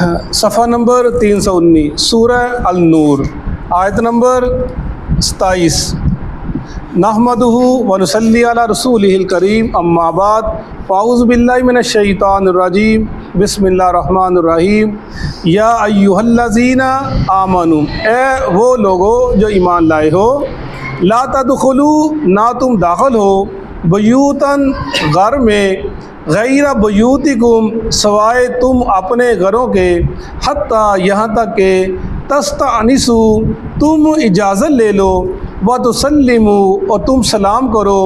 सफ़ा नंबर 319 सूरह अल-नूर आयत नंबर 27। नहमदुहु व नुसल्ली अला रसूलिहिल करीम अम्मा बाद फ़ाऊज़ु बिल्लाहि मिनश शैतानिर रजीम बिस्मिल्लाहिर रहमानिर रहीम। या अय्युहल्लज़ीना आमनू, ए वो लोगो जो ईमान लाए हो, ला तदखुलू, ना तुम दाखिल हो, बयूतन घर में, गैर बयूतिकुम, सवाए तुम अपने घरों के, हत्ता यहाँ तक के तस्तअनिसु, तुम इजाज़त ले लो, व तुसल्लिमु, और तुम सलाम करो,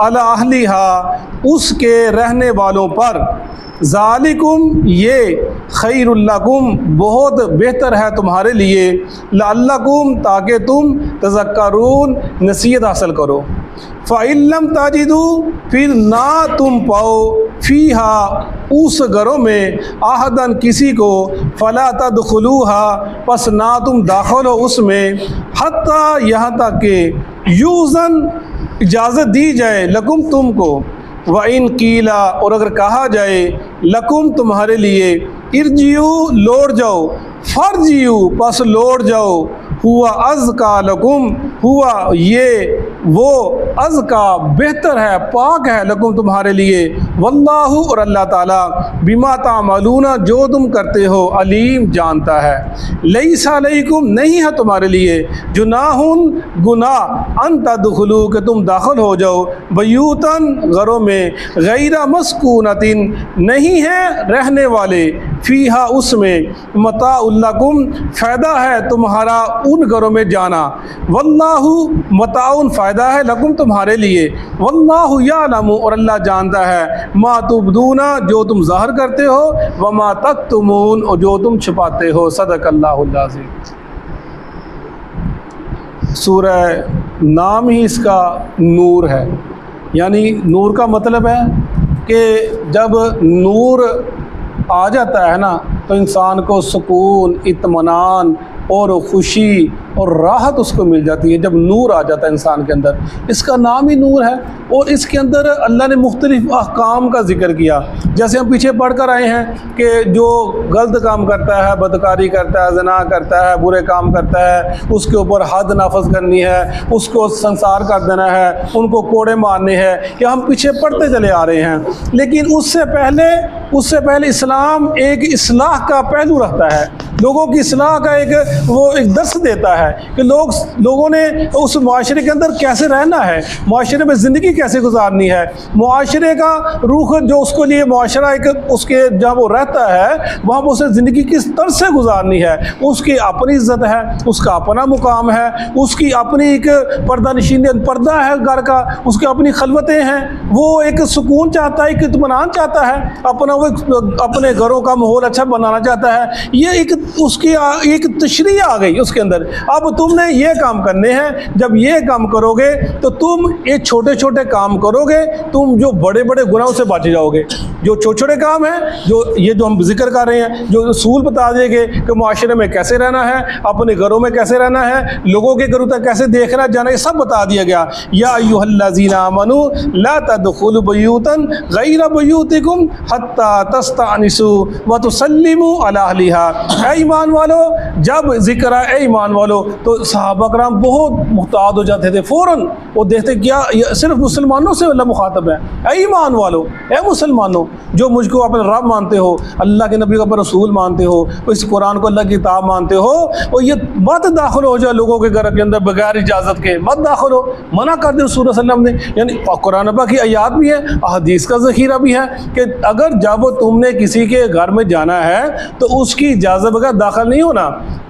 अला अहलिहा, उसके रहने वालों पर, ज़ालिकुम, ये खैरुल लकुम, बहुत बेहतर है तुम्हारे लिए, लअल्लकुम, ताकि तुम तज़क्करून, नसीहत हासिल करो। फ़इल्लम ताजिदू, फिर ना तुम पाओ, फ़ीहा, उस घरों में, आहदन, किसी को, फ़ला तदखुलूहा, पस ना तुम दाखिल हो उसमें, हत्ता, यहाँ तक के, यूज़न, इजाज़त दी जाए, लकुम, तुमको, व इन कीला, और अगर कहा जाए, लकुम, तुम्हारे लिए, इरजियू, लौट जाओ, फर्जियू, पस लौट जाओ, हुआ अज़का लकुम, हुआ ये वो, अज़का, बेहतर है, पाक है, लकुम, तुम्हारे लिए, वल्लाहु, और अल्लाह ताला, बिमा तामलूना, जो तुम करते हो, अलीम, जानता है। लैसा अलैकुम, नहीं है तुम्हारे लिए, जुनाहुन, गुनाह, अन तदखुलू, कि तुम दाखिल हो जाओ, बयूतन, घरों में, गैरा मस्कूनतिन, नहीं है रहने वाले, फ़ीहा, उसमें, मताउल लकुम, फ़ायदा है तुम्हारा उन घरों में जाना, वल्लाहु, मताउन, फ़ायदा है, लकुम, तुम्हारे लिए, वल्लाहु यालमु, और अल्लाह जानता है, मा तुबदूना, जो तुम ज़ाहिर करते हो, व मा तक्तुमून, और जो तुम छुपाते हो। सदक़ल्लाहुल अज़ीम। सूरह नाम ही इसका नूर है, यानी नूर का मतलब है कि जब नूर आ जाता है ना, तो इंसान को सुकून, इत्मीनान और खुशी और राहत उसको मिल जाती है। जब नूर आ जाता है इंसान के अंदर, इसका नाम ही नूर है। और इसके अंदर अल्लाह ने मुख्तलिफ अहकाम का जिक्र किया, जैसे हम पीछे पढ़ कर आए हैं कि जो गलत काम करता है, बदकारी करता है, ज़िना करता है, बुरे काम करता है, उसके ऊपर हद नाफज करनी है, उसको संसार कर देना है, उनको कोड़े मारने हैं, या हम पीछे पढ़ते चले आ रहे हैं। लेकिन उससे पहले इस्लाम एक इस्लाह का पहलू रखता है, लोगों की इस्लाह का एक दर्स देता है कि लोगों ने उस माशरे के अंदर कैसे रहना है, माशरे में ज़िंदगी कैसे गुजारनी है, माशरे का रुख जो उसको लिए माशरा एक उसके जहाँ वो रहता है वहाँ पर उसे ज़िंदगी किस तरह से गुजारनी है, उसकी अपनी इज़्ज़त है, उसका अपना मुकाम है, उसकी अपनी एक पर्दा नशीन पर्दा है घर का, उसकी अपनी खलवतें हैं, वो एक सुकून चाहता है, एक इत्मीनान चाहता है, अपने घरों का माहौल अच्छा बनाना चाहता है। ये एक उसकी एक तशरीह आ गई उसके अंदर। अब तुमने ये काम करने हैं, जब ये काम करोगे तो तुम ये छोटे छोटे काम करोगे, तुम जो बड़े बड़े गुनाहों से बच जाओगे। जो छोटे छोटे काम हैं, जो हम जिक्र कर रहे हैं, जो रसूल बता देंगे कि मुआशरे में कैसे रहना है, अपने घरों में कैसे रहना है, लोगों के घरों तक कैसे देखना जाना, ये सब बता दिया गया। या अय्युहल्लज़ीना आमनू ला तदखुलू बयूतन गैरा बयूतिकुम हत्ता तस्तअनिसू व तुसल्लिमू अला अहलिहा। ऐ ईमान वालो, जब जिक्र है ईमान वालो, तो सहाबा कराम बहुत मुहताद हो जाते थे, फ़ौरन वो देखते क्या सिर्फ मुसलमानों से अल्लाह मुखातब है। ऐ ईमान वालो, ऐ मुसलमानों, जो मुझको अपने रब मानते हो, अल्लाह के नबी को अपना रसूल मानते हो, इस कुरान को अल्लाह की किताब मानते हो, और ये मत दाखिल हो जाए लोगों के घर के अंदर बगैर इजाज़त के, मत दाखिल हो, मना कर दे रसूल सल्लल्लाहु अलैहि वसल्लम ने। यानी कुरान पाक की आयात भी है, अहदीस का ज़ख़ीरा भी है कि अगर जब तुमने किसी के घर में जाना है तो उसकी इजाज़त बगैर दाखिल नहीं होना।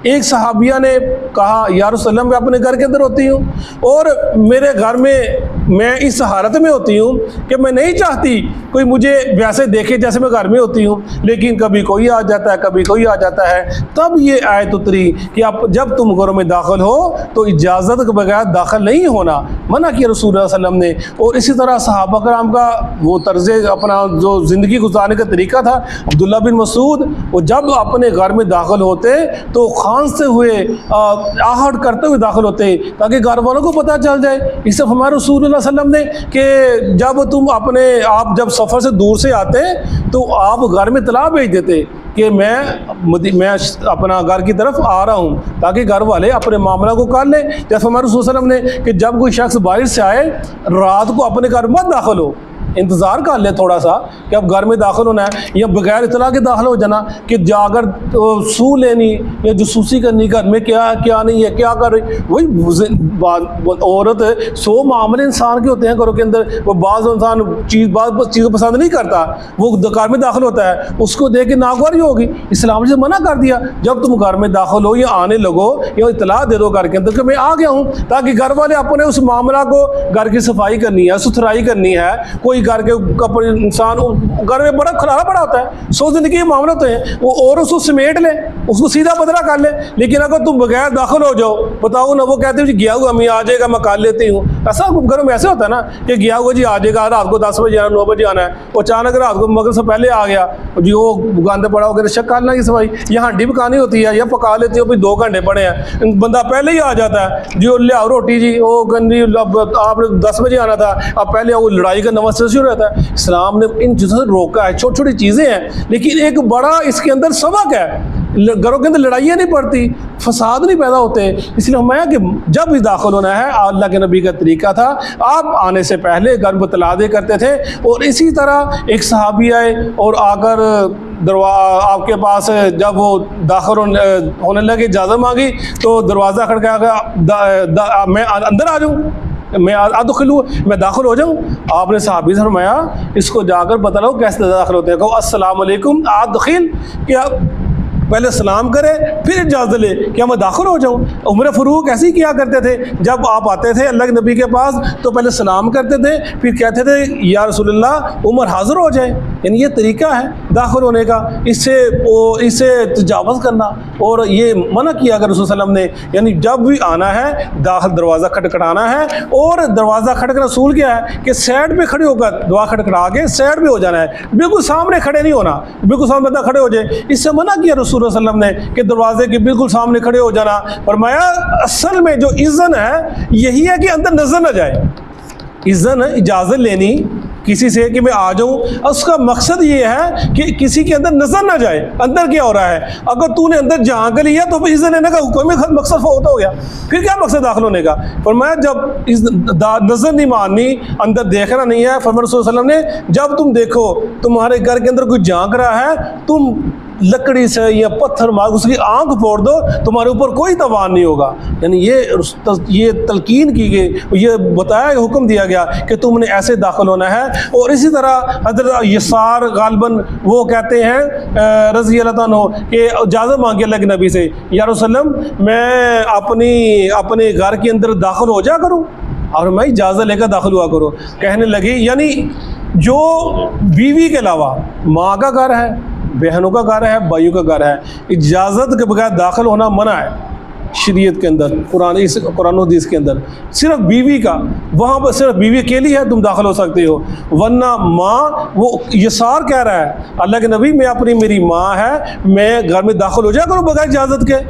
एक सहाबिया ने कहा, या रसूल अल्लाह, मैं अपने घर के अंदर होती हूँ और मेरे घर में मैं इस हालत में होती हूँ कि मैं नहीं चाहती कोई मुझे वैसे देखे जैसे मैं घर में होती हूँ, लेकिन कभी कोई आ जाता है, कभी कोई आ जाता है। तब ये आयत उतरी कि आप जब तुम घरों में दाखिल हो तो इजाज़त के बगैर दाखिल नहीं होना, मना किया रसूल सल्लल्लाहु अलैहि वसल्लम ने। और इसी तरह सहाबा कराम का वो तर्ज़ अपना जो ज़िंदगी गुजारने का तरीका था, अब्दुल्ला बिन मसूद, वो जब अपने घर में दाखिल दाखिल होते तो खांसते हुए आहट करते हुए दाखिल होते, ताकि घर वालों को पता चल जाए। इससे हमारे रसूलुल्लाह सल्लल्लाहु अलैहि वसल्लम ने कि जब तुम आप जब सफ़र से दूर से आते तो आप घर में इत्तला भेज देते कि मैं अपना घर की तरफ आ रहा हूँ, ताकि घर वाले अपने मामला को कर लें। जैसे हमारे रसूल सल्लल्लाहु अलैहि वसल्लम ने कि जब कोई शख्स बाहर से आए रात को अपने घर मत दाखिल हो, इंतज़ार कर ले थोड़ा सा कि अब घर में दाखिल होना है, या बगैर इतला के दाखिल हो जाना कि जाकर सू लेनी या जसूसी करनी घर में क्या क्या नहीं है, क्या कर रही। वही औरत 100 मामले इंसान के होते हैं घरों के अंदर। वो बाज़ इंसान चीज़ पसंद नहीं करता, वो घर में दाखिल होता है, उसको देख के नागवारी होगी। इस्लाम से मना कर दिया, जब तुम घर में दाखिल हो या आने लगो या इतला दे दो घर के अंदर कि मैं आ गया हूँ, ताकि घर वाले अपने उस मामला को, घर की सफाई करनी है, सुथराई करनी है, कोई घर के कपड़े, इंसान घर में बड़ा खलारा पड़ा होता है, 100 जिंदगी के मामले होते हैं, वो और उसको समेट ले, उसको सीधा बदला कर ले। लेकिन अगर तुम बगैर दाखिल हो जाओ, बताओ ना, वो कहते हैं जी गया हुआ मैं आ जाएगा, मैं कर लेती हूँ। ऐसा घरों में ऐसे होता है ना कि गया हुआ जी आ जाएगा, रात को 10 बजे आना, 9 बजे आना है, वो अचानक रात को मगर से पहले आ गया जी, वो गंद पड़ा होगा, शक करना की सफाई, या हड्डी पकानी होती है या पका लेती हो, भाई 2 घंटे पड़े हैं, बंदा पहले ही आ जाता है जी, वो लियाओ रोटी जी, वो गंदी, आपने 10 बजे आना था, अब पहले वो लड़ाई का नवा शुरू रहता है। इस्लाम ने इन चीज़ों से रोका है, छोटी छोटी चीज़ें हैं, लेकिन एक बड़ा इसके अंदर सबक है। घरों के अंदर लड़ाइयाँ नहीं पड़ती, फसाद नहीं पैदा होते। इसलिए हमारा कि जब भी दाखिल होना है, अल्लाह के नबी का तरीका था, आप आने से पहले घर में तला दे करते थे। और इसी तरह एक सहाबी आए और आकर आपके पास जब वो दाखिल होने लगे, इजाज़त मांगी, तो दरवाज़ा खड़काया, मैं अंदर आ जाऊँ, मैं अदखिलू, मैं दाखिल हो जाऊँ। आपने सहाबी से फरमाया इसको जाकर पता लो कैसे दाखिल होते हैं। कहो अस्सलाम वालेकुम अदखिल, क्या पहले सलाम करे फिर इजाज़त ले, क्या मैं दाखिल हो जाऊँ। उमर फ़ारूक ऐसे ही किया करते थे, जब आप आते थे अल्लाह के नबी के पास तो पहले सलाम करते थे, फिर कहते थे या रसूलल्लाह उमर हाज़िर हो जाए। यानी ये तरीका है दाखिल होने का, इससे तजावज़ करना, और ये मना किया अगर रसूल सल्लल्लाहु अलैहि वसल्लम ने। यानी जब भी आना है दाखिल दरवाज़ा खटखटाना है, और दरवाज़ा खटखटाना रसूल क्या है कि साइड पे खड़े होकर दुआ खटखटा के साइड पे हो जाना है, बिल्कुल सामने खड़े नहीं होना, बिल्कुल सामने बंदा खड़े हो जाए, इससे मना किया रसूल सल्लल्लाहु अलैहि वसल्लम ने कि दरवाजे के बिल्कुल सामने खड़े हो जाना। फरमाया असल में जो इज़्ज़न है यही है कि अंदर नजर न जाए। इज़्ज़न इजाज़त लेनी किसी से कि मैं आ जाऊं, उसका मकसद ये है कि किसी के अंदर नजर ना जाए अंदर क्या हो रहा है। अगर तूने अंदर झांक लिया तो फिर इज़्ज़त लेने का हुक्म ही मकसद हो गया, फिर क्या मकसद दाखिल होने का। फरमाया जब नजर नहीं मारनी, अंदर देखना नहीं है। फरमाया रसूल सल्लल्लाहु अलैहि वसल्लम ने जब तुम देखो तुम्हारे घर के अंदर कोई झांक रहा है, तुम लकड़ी से या पत्थर मार उसकी आंख फोड़ दो, तुम्हारे ऊपर कोई तवान नहीं होगा। यानी ये तलकीन की गई, ये बताया, हुक्म दिया गया कि तुमने ऐसे दाखिल होना है। और इसी तरह हज़रत यसार गालबन वो कहते हैं रज़ी अल्लाह अन्हु कि इजाज़त मांगी अल्लाह के नबी से, या रसूलल्लाह मैं अपने घर के अंदर दाखिल हो जा करूँ, और मैं इजाज़त लेकर दाखिल हुआ करूँ। कहने लगी यानी जो बीवी के अलावा माँ का घर है, बहनों का घर है, भाइयों का घर है, इजाज़त के बगैर दाखिल होना मना है शरीयत के अंदर, कुरान हदीस के अंदर। सिर्फ बीवी का, वहाँ पर सिर्फ बीवी अकेली है तुम दाखिल हो सकते हो, वरना माँ, वो यसार कह रहा है अल्लाह के नबी मेरी माँ है, मैं घर में दाखिल हो जाया करूँ बगैर इजाज़त के।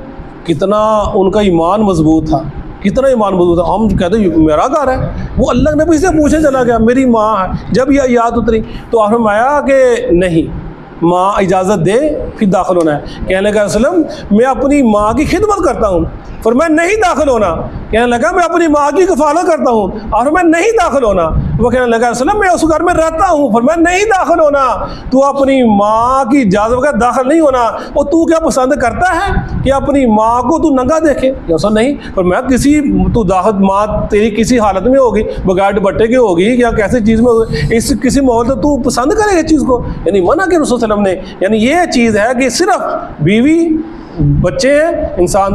कितना उनका ईमान मजबूत था, कितना ईमान मजबूत था। हम कहते हैं मेरा घर है, वो अल्लाह के नबी से पूछे चला गया मेरी माँ है। जब यह याद उतरी तो आपने फरमाया कि नहीं, माँ इजाज़त दे फिर दाखिल होना है। कहने लगा रसूलल्लाह मैं अपनी माँ की खिदमत करता हूँ, फिर मैं नहीं दाखिल होना। कहने लगा मैं अपनी माँ की कफालत करता हूँ, और मैं नहीं दाखिल होना। वो कहने लगा रसूलल्लाह मैं उस घर में रहता हूँ, फिर मैं नहीं दाखिल होना। तू अपनी माँ की इजाज़त बगैर दाखिल नहीं होना। और तू क्या पसंद करता है कि अपनी माँ को तू नंगा देखे? ऐसा नहीं, पर मैं तू दाखिल, माँ तेरी किसी हालत में होगी, बगैर दुपट्टे की होगी या कैसी चीज़ में होगी, इस किसी माहौल तो तू पसंद करेगा इस चीज़ को। यानी मना के रसूल सल्लल्लाहु अलैहि वसल्लम ने, यानी ये चीज़ है कि सिर्फ बीवी बच्चे हैं इंसान,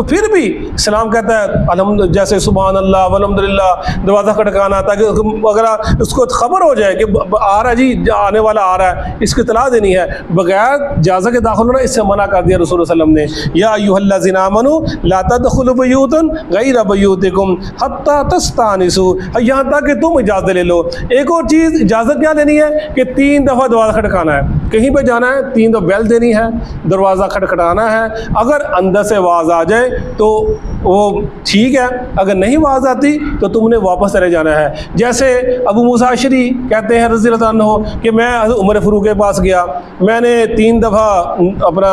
फिर भी इस्लाम कहता है अलहम्द, जैसे सुभान अल्लाह वल्हम्दुलिल्लाह दरवाज़ा खटकाना, ताकि अगर उसको खबर हो जाए कि आ रहा है जी, आने वाला आ रहा है, इसकी इत्तला देनी है। बगैर इजाज़त के दाखिल होना इससे मना कर दिया रसूल सल्लल्लाहु अलैहि वसल्लम ने। या अय्युहल्लज़ीना आमनू ला तदखुलू बुयूतन गैरा बुयूतिकुम हत्ता तस्तानिसू, यहाँ तक कि तुम इजाज़त ले लो। एक और चीज़ इजाज़त क्या लेनी है कि 3 दफ़ा दरवाज़ा खटकाना है, कहीं पर जाना है 3 दफ़ा बेल देनी है, दरवाज़ा खटखटाना है, है। अगर अंदर से आवाज़ आ जाए तो वो ठीक है, अगर नहीं आवाज़ आती तो तुमने वापस चले जाना है। जैसे अबू मूसा अशरी कहते हैं रज़ी अल्लाह अन्हु कि मैं उमर फ़ारूक के पास गया, मैंने 3 दफ़ा अपना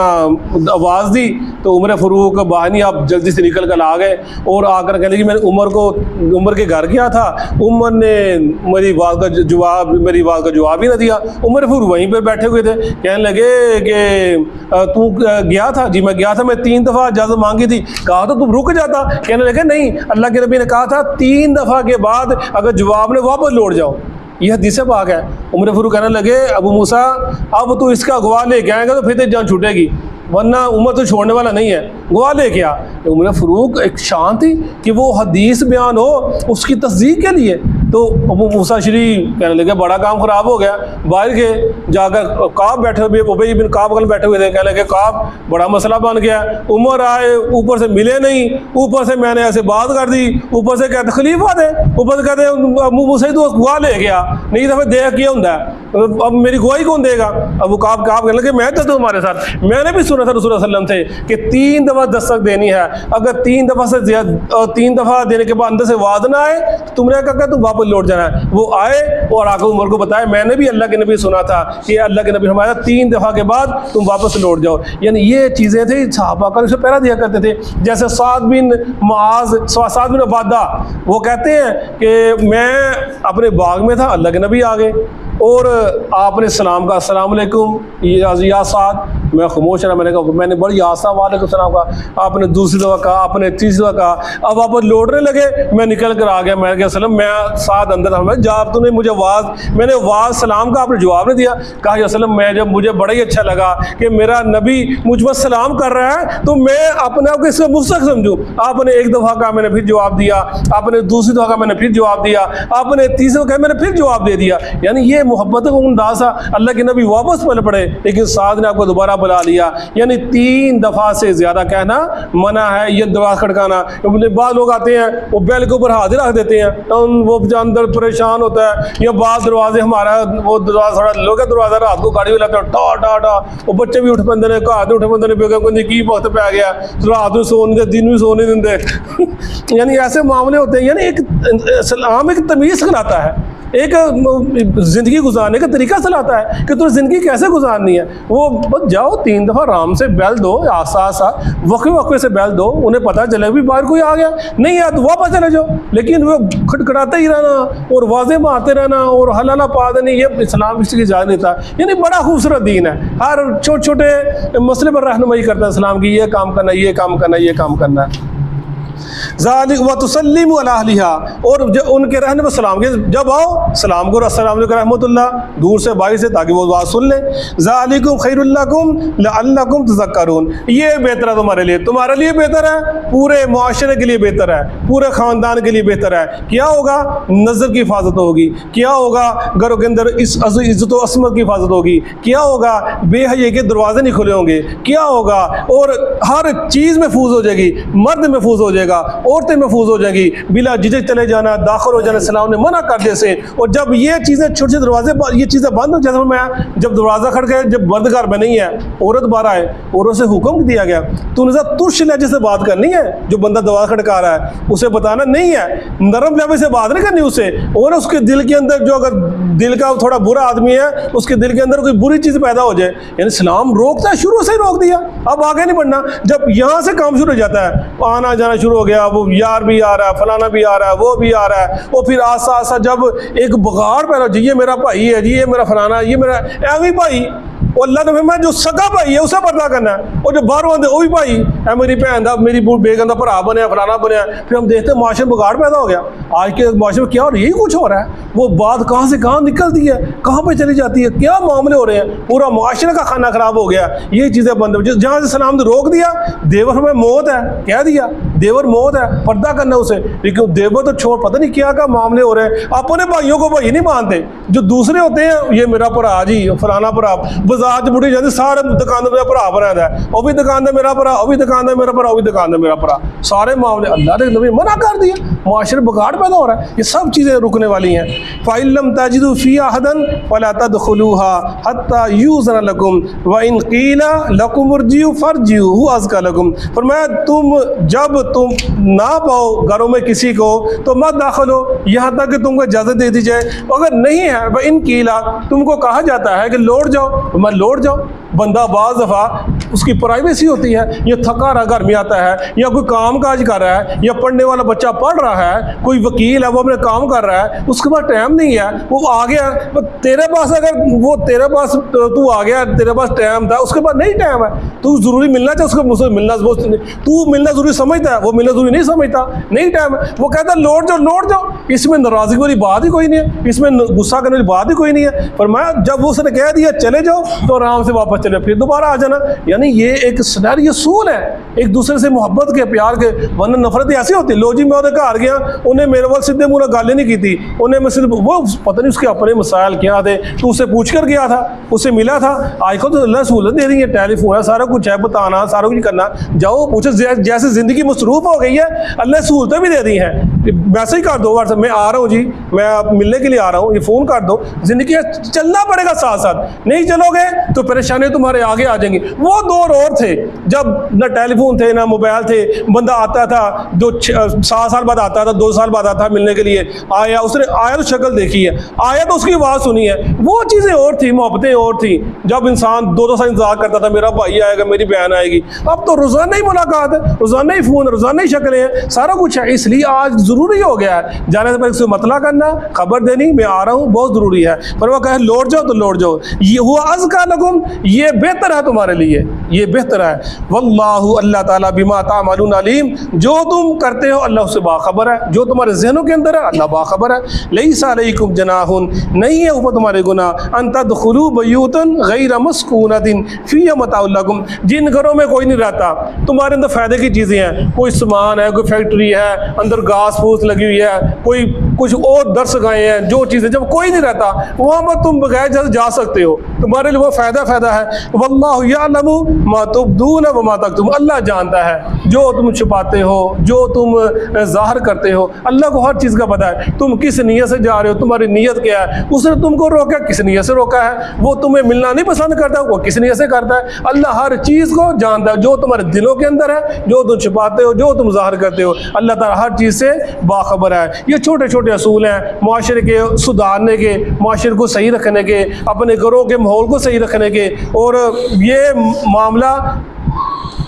आवाज़ दी तो उमर फ़ारूक बाहर नहीं, आप जल्दी से निकल कर आ गए और आकर कहने लगी मैंने उमर के घर गया था, उमर ने मेरी आवाज़ का जवाब ही ना दिया। उमर फ़ारूक वहीं पर बैठे हुए थे, कहने लगे कि तू गया था? जी मैं गया था, मैं 3 दफ़ा इजाज़त मांगी थी। कहा तो तुम रुक जाता। कहने लगे नहीं, अल्लाह के नबी ने कहा था 3 दफ़ा के बाद अगर जवाब ने वापस लौट जाओ। ये हदीस पाक है। उमर फ़ारूक कहने लगे अबू मूसा अब तू इसका गवाह लेके आएगा तो फिर तेरी जान छूटेगी, वरना उमर तो छोड़ने वाला नहीं है, गवाह लेके आ। उमर फ़ारूक एक शान थी कि वो हदीस बयान हो उसकी तस्दीक के लिए। तो अबू मूसा अशरी कहने लगे बड़ा काम ख़राब हो गया। बाहर गए, जाकर काब बैठे हुए, उबई बिन काब कल बैठे हुए थे, कहने लगे काब बड़ा मसला बन गया। उमर आए, ऊपर से मिले नहीं, ऊपर से मैंने ऐसे बात कर दी, ऊपर से कहते खलीफा दे, ऊपर से कहते अबू मूसा तो गवाह ले गया, नहीं तो फिर देख क्या होता है, अब मेरी गवाही कौन देगा? अबू काब कहने लगे मैं चलता हूँ तुम्हारे साथ। मैंने भी सुना था रसूल सल्लल्लाहु अलैहि वसल्लम से कि 3 दफ़ा दस्तक देनी है, अगर 3 दफ़ा से ज़्यादा 3 दफ़ा देने के बाद अंदर से आवाज़ ना आए तो तुमने कहा तुम वापस लौट जाना है। वो आए और आकर उमर को बताया मैंने भी अल्लाह के नबी सुना था कि अल्लाह के नबी हमारा 3 दफ़ा के बाद तुम वापस लौट जाओ। यानी ये चीज़ें थी, सहाबा का इसे पहरा दिया करते थे। जैसे साद बिन उबादा वो कहते हैं कि मैं अपने बाग में था, अल्लाह के नबी आ गए और आपने सलाम का अस्सलाम वालेकुम या साद, मैं खामोश रहा, मैंने कहा मैंने बड़ी आसा वालेकुम सलाम कहा, आपने दूसरी दफ़ा कहा, आपने तीसरी दफ़ा कहा, अब आप लौटने लगे, मैं निकल कर आ गया, मैं क्या सलम मैं साद अंदर था, मैं जब तूने मुझे मैंने आवाज़ सलाम का आपने जवाब नहीं दिया। कहा या सलम मैं जब मुझे बड़ा ही अच्छा लगा कि मेरा नबी मुझ पर सलाम कर रहा है तो मैं अपने आप को इसका मुस्तक समझूँ। आपने एक दफ़ा कहा मैंने फिर जवाब दिया, आपने दूसरी दफ़ा कहा मैंने फिर जवाब दिया, आपने तीसरी दफ़ा कहा मैंने फिर जवाब दे दिया। यानी ये मोहब्बत का अंदाज़ था। अल्लाह के नबी वापस पल पड़े लेकिन साद ने आपको दोबारा बुला लिया। यानी 3 दफ़ा से ज़्यादा कहना मना है। ये दरवाज़ा खड़काना, बाद लोग आते हैं वो बैल के ऊपर हाथ रख देते हैं तो वो अंदर परेशान होता है, या बाद दरवाजे हमारा वो दरवाज़ा थोड़ा लोग दरवाज़ा रात को गाड़ी लाते हैं टा टा टा, वो बच्चे भी उठ पैंदे ने, घर उठ पैंदे ने, बेगम कहती की वक्त पै गया, रात में सो नहीं दे, दिन भी सो नहीं देंगे। यानी ऐसे मामले होते हैं। यानी एक इस्लाम एक तमीज़ सिखाता है, एक ज़िंदगी गुजारने का तरीका सिलाता है कि तुम्हें ज़िंदगी कैसे गुजारनी है। वो बस जाओ 3 दफ़ा आराम से बैल दो, आसा वक्फे से बैल दो, उन्हें पता चले भी बाहर कोई आ गया, नहीं आया तो वापस चले जाओ। लेकिन वो खटखटाते ही रहना और वाजे मारते रहना और हलाला पा देने, ये इस्लाम इसकी इजाज़त नहीं था। यानी बड़ा खूबसूरत दीन है, हर छोटे छोटे मसले पर रहनुमाई करता है इस्लाम की, ये काम करना, ये काम करना, ये काम करना। ज़ालिक व तुसल्लिमु अला अहलिहा, और उनके रहने पर सलाम के जब आओ सलाम करो अस्सलाम वालेकुम रहमतुल्लाह, दूर से बाहर से, ताकि वो बात सुन ले। ज़ालिकुम खैरुल लकुम लअल्लकुम तज़क्करून, ये बेहतर है तुम्हारे लिए बेहतर है, पूरे माशरे के लिए बेहतर है, पूरे ख़ानदान के लिए बेहतर है। क्या होगा? नज़र की हिफाजत होगी। क्या होगा? घरों के अंदर इस इज़्ज़त व असमत की हिफाजत होगी। क्या होगा? बेहयाई के दरवाजे नहीं खुले होंगे। क्या होगा? और हर चीज़ महफूज हो जाएगी, मर्द महफूज हो जाएगा, औरतें महफूज हो जाएगी, बिला झिझक चले जाना, दाखिल हो जाना, सलाम ने मना कर दे से। और जब ये चीज़ें छोटे छोटे दरवाजे ये चीज़ें बंद हो, जैसे मैं जब दरवाज़ा खड़के जब बंद घर में नहीं है, औरत बाहर आए, औरत से हुक्म दिया गया तूने ज़रा तुर्श लहजे से बात करनी है, जो बंदा दरवाज़ा खड़का रहा है उसे बताना नहीं है, नरम लहजे से बात नहीं करनी उससे। और उसके दिल के अंदर जो अगर दिल का थोड़ा बुरा आदमी है, उसके दिल के अंदर कोई बुरी चीज़ पैदा हो जाए, यानी सलाम रोकता है, शुरू से ही रोक दिया, अब आगे नहीं बढ़ना। जब यहाँ से काम शुरू हो जाता है, आना जाना शुरू हो गया, वो यार भी आ रहा है, फलाना भी आ रहा है, वो भी आ रहा है, और फिर आसा आसा जब एक बगाड़ पैदा, जी ये मेरा भाई है, जी ये मेरा फलाना, ये मेरा एवं भाई, और अल्लाह ने मैं जो सगा भाई है उसे पर्दा करना है, और जो बाहर आते वो भी भाई है, मेरी भैन का मेरी बेगम का भरा बनया, फलाना बनया। फिर हम देखते हैं माशरे में बगाड़ पैदा हो गया। आज के माशरे में क्या हो रहा है? यही कुछ हो रहा है। वो बात कहाँ से कहाँ निकलती है, कहाँ पर चली जाती है, क्या मामले हो रहे हैं, पूरा माशरे का खाना खराब हो गया। ये चीज़ें बंद हो, जहाँ से सलाम ने रोक दिया, देवर हमें मौत है कह दिया, देवर मौत है, पर्दा करना उसे। लेकिन देवर तो छोड़, पता नहीं क्या क्या मामले हो रहे हैं। अपने भाइयों को भाई नहीं मानते, जो दूसरे होते हैं, ये मेरा भरा जी, फलाना भरा, बाजार च बुढ़ी जाती सारे दुकान मेरा भरा बनाया है, वो भी दुकान मेरा भरा, वो भी दुकान मेरा भरा, वो भी दुकान मेरा भरा, सारे मामले अल्लाह ने नबी मना कर दिया। माशरे बिगाड़ पैदा हो रहा है। ये सब चीज़ें रुकने वाली हैं। फ़इल्लम तजिदू फ़ीहा अहदन फ़ला तदखुलूहा हत्ता युज़न लकुम व इन क़ीला लकुम इरजिऊ फ़रजिऊ हुवा अज़का लकुम। फरमाया जब तुम ना पाओ घरों में किसी को तो मत दाखिल हो यहाँ तक कि तुमको इजाज़त दे दी जाए। अगर नहीं है व इन क़ीला, तुमको कहा जाता है कि लौट जाओ, तो मत लौट जाओ। बंदा बाज़ दफ़ा उसकी प्राइवेसी होती है, ये थका रहा घर में आता है, या कोई काम काज कर रहा है, या पढ़ने वाला बच्चा पढ़ रहा है, कोई वकील है वो अपने काम कर रहा है, उसके पास टाइम नहीं है, वो आ गया। तो तेरे पास अगर वो तेरे पास तू आ गया, तेरे पास टाइम था, उसके पास नहीं टाइम है, तू ज़रूरी मिलना चाहिए, उसको मुझसे मिलना तू मिलना ज़रूरी समझता है, वो मिलना ज़रूरी नहीं समझता, नहीं टाइम है। वो कहता है लौट जाओ लौट जाओ। इसमें नाराज़गी वाली बात ही कोई नहीं है, इसमें गुस्सा करने वाली बात ही कोई नहीं है। पर मैं जब उसने कह दिया चले जाओ तो आराम से वापस चले, फिर दोबारा आ जाना। यानी ये एक सिनेरियो सूल है एक दूसरे से मोहब्बत के, प्यार के, वरना नफरत ऐसी होती। लो जी मैं उन्हें घर गया, उन्हें मेरे वाल सीधे मुँह गल ही नहीं की थी, उन्हें मैं सिर्फ वो पता नहीं उसके अपने मसाइल क्या थे, तो उससे पूछ कर गया था, उससे मिला था। आजकल तो अल्लाह सहूलत दे रही है, टेलीफोन है, सारा कुछ है, बताना सारा कुछ करना, जाओ पूछो। जैसे ज़िंदगी मसरूफ़ हो गई है, अल्लाह सहूलतें भी दे दी हैं। मैसेज कर दो व्हाट्सएप, मैं आ रहा हूँ जी, मैं आप मिलने के लिए आ रहा हूँ, ये फ़ोन कर दो। ज़िंदगी चलना पड़ेगा साथ साथ, नहीं चलोगे तो परेशानी तुम्हारे आगे आ जाएंगी। वो दौर और थे जब न टेलीफोन थे ना मोबाइल थे, बंदा आता था जो 7 साल बाद आता था, 2 साल बाद आता था मिलने के लिए, आया उसने आया तो शक्ल देखी है, आया तो उसकी आवाज़ सुनी है। वो चीज़ें और थी, मोहब्बतें और थी, जब इंसान 2-2 साल इंतजार करता था मेरा भाई आएगा, मेरी बहन आएगी। अब तो रोज़ाना ही मुलाकात है, रोज़ाना ही फ़ोन, रोज़ाना ही शक्लें हैं, सारा कुछ है। इसलिए आज ज़रूरी हो गया है जाने से पहले उससे मतला करना, खबर देनी मैं आ रहा हूँ, बहुत ज़रूरी है। पर वो कहे लौट जाओ तो लौट जाओ, ये हुआ अज़का लकुम, ये बेहतर है तुम्हारे लिए, ये बेहतर है। वल्लाहु अल्लाह ताला बिमा तामलून अलीम, जो तुम करते हो अल्लाह उससे बाखबर है, जो तुम्हारे जहनों के अंदर है अल्लाह बाखबर है। लैसा अलैकुम जनाहुन, नहीं है ऊपर तुम्हारे गुनाह, अन तदखुलू बयूतन गैर मस्कूनतिन फीहा मताउल लकुम, जिन घरों में कोई नहीं रहता, तुम्हारे अंदर फ़ायदे की चीज़ें हैं, कोई सामान है, कोई फैक्ट्री है, अंदर घास फूस लगी हुई है, कोई कुछ और दर्स गाए हैं, जो चीज़ें जब कोई नहीं रहता वहाँ पर तुम बगैर जैसे जा सकते हो, तुम्हारे लिए वो फ़ायदा है। वल्लाहु यअलमु मा तुबदून व मा तक्तुम, अल्लाह जानता है जो तुम छुपाते हो, जो तुम ज़ाहिर करते हो, अल्लाह को हर चीज़ का पता है। तुम किस नीयत से जा रहे हो, तुम्हारी नीयत क्या है, उसने तुमको रोका किस नीयत से रोका है, वो तुम्हें मिलना नहीं पसंद करता, वो किस नीयत से करता है। अल्लाह हर चीज़ को जानता है, जो तुम्हारे दिलों के अंदर है, जो तुम छुपाते हो, जो तुम ज़ाहिर करते हो, अल्लाह ताला हर चीज़ से बाखबर है। ये छोटे छोटे असूल हैं माशरे के सुधारने के, माशरे को सही रखने के, अपने घरों के माहौल को सही रखने के, और ये मामला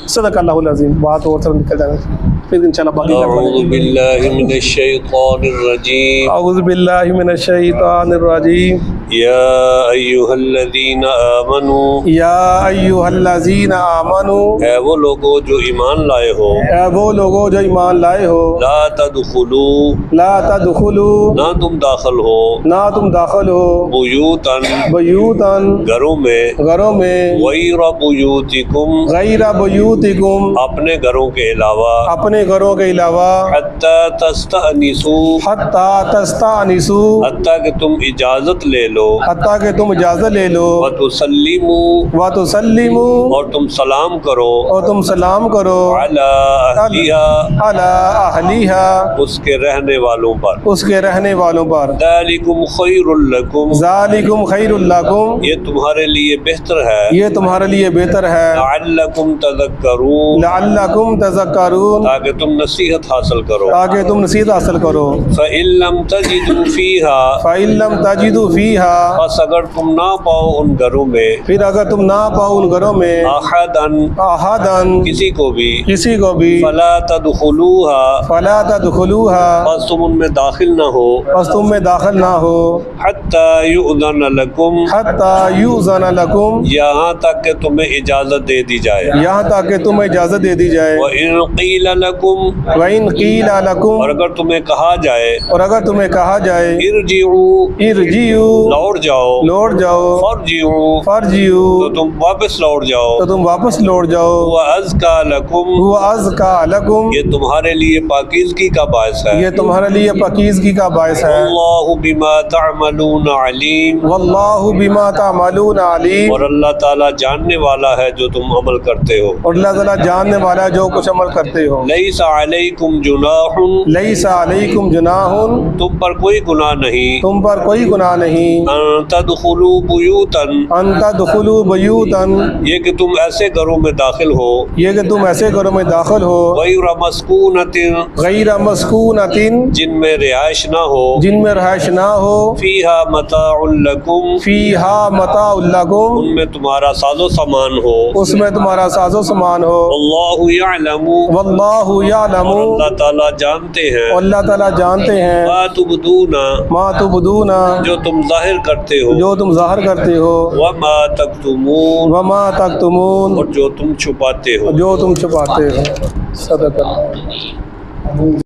सदक़ल्लाहुल अज़ीम। बात और तरफ निकल जाएगा फिर इंशाल्लाह बाकी। अऊज़ु बिल्लाहि मिनश शैतानिर रजीम, अऊज़ु बिल्लाहि मिनश शैतानिर रजीम। या अय्युहल्लज़ीना आमनू, या अय्युहल्लज़ीना आमनू, है वो लोगो जो ईमान लाए हो, है वो लोगो जो ईमान लाए हो, ला तदखुलू, ला तदखुलू, ना तुम दाखिल हो, ना तुम दाखिल हो, बुयूतन, बयूतन, घरों में, घरों में, गैर बुयूतिकुम, गैर बयूतिकुम, अपने घरों के अलावा, अपने घरों के अलावा, हत्ता तस्तअनिसू, हत्ता तस्तानिसू, हत्ता कि तुम इजाजत ले लो, हत्ता कि तुम इजाज़त ले लो, व तुसल्लिमू, व तुसल्लिमू, और तुम सलाम करो, और तुम सलाम करो, अला अहलिहा, अला अहलिहा, उसके रहने वालों पर, उसके रहने वालों पर, ज़ालिकुम खैरुल लकुम, ज़ालिकुम खैरुल लकुम, ये तुम्हारे लिए बेहतर है, ये तुम्हारे लिए बेहतर है, लअल्लकुम तज़क्करून, लअल्लकुम तज़क्करून, ताकि तुम नसीहत हासिल करो, ताकि तुम नसीहत हासिल करो। फ़इल्लम तजिदू फ़ीहा, फ़इल्लम तजिदू फ़ीहा, बस अगर तुम ना पाओ उन घरों में, फिर अगर तुम ना पाओ उन घरों में, अहदन, अहदन, किसी को भी, किसी को भी, फला तदखुलूहा, फला तदखुलूहा, बस तुम उनमें दाखिल न हो, बस तुम में दाखिल ना हो, हत्ता युअज़न लकुम, हत्ता युज़न लकुम, यहाँ तक कि तुम्हें इजाज़त दे दी जाए, यहाँ तक कि तुम्हें इजाज़त दे दी जाए। व इन क़ील लकुम, वइन कीला लकुम, और अगर तुम्हें कहा जाए, और अगर तुम्हें कहा जाए, इरजिऊ, इरजियू, लौट जाओ, लौट जाओ, फरजिऊ, फरजियू, तो तुम वापस लौट जाओ, तो तुम वापस लौट जाओ, हुआ अज़का लकुम, हुआ अज़का लकुम, ये तुम्हारे लिए पाकीज़गी का बायस है। ये तुम्हारे लिए पाकीज़गी का बायस है। अल्लाहु बिमा तअमलून अलीम, वल्लाहु बिमा तअमलून अलीम, और अल्लाह ताला जानने वाला है जो तुम अमल करते हो। और अल्लाह ताला जानने वाला है जो कुछ अमल करते हो। लैसा अलैकुम जुनाहुन, लैसा अलैकुम जुनाहुन, तुम पर कोई गुनाह नहीं, तुम पर कोई गुनाह नहीं, अन तदखुलू बुयूतन, अन तदखुलू बयूतन, ये कि तुम ऐसे घरों में दाखिल हो, ये कि तुम ऐसे घरों में दाखिल हो, गैर मस्कूनतिन, गैर मस्कूनतिन, जिनमें रिहाइश ना हो, जिनमें रहाइश ना हो, फीहा मताउन लकुम, फीहा मताउल लकुम, उनमें तुम्हारा साजो सामान हो, उसमें तुम्हारा साजो सामान हो। अल्लाहु यअलमु, वल्लाहु यालमु, और अल्लाह ताला जानते हैं, और अल्लाह ताला जानते हैं, मा तुबदूना, मा तुबदूना, जो तुम जाहिर करते हो, जो तुम ज़ाहिर करते हो, वमा तक्तुमून, वमा तक्तुमून, और जो तुम छुपाते हो। जो तुम छुपाते हो। सदक़ल्लाह।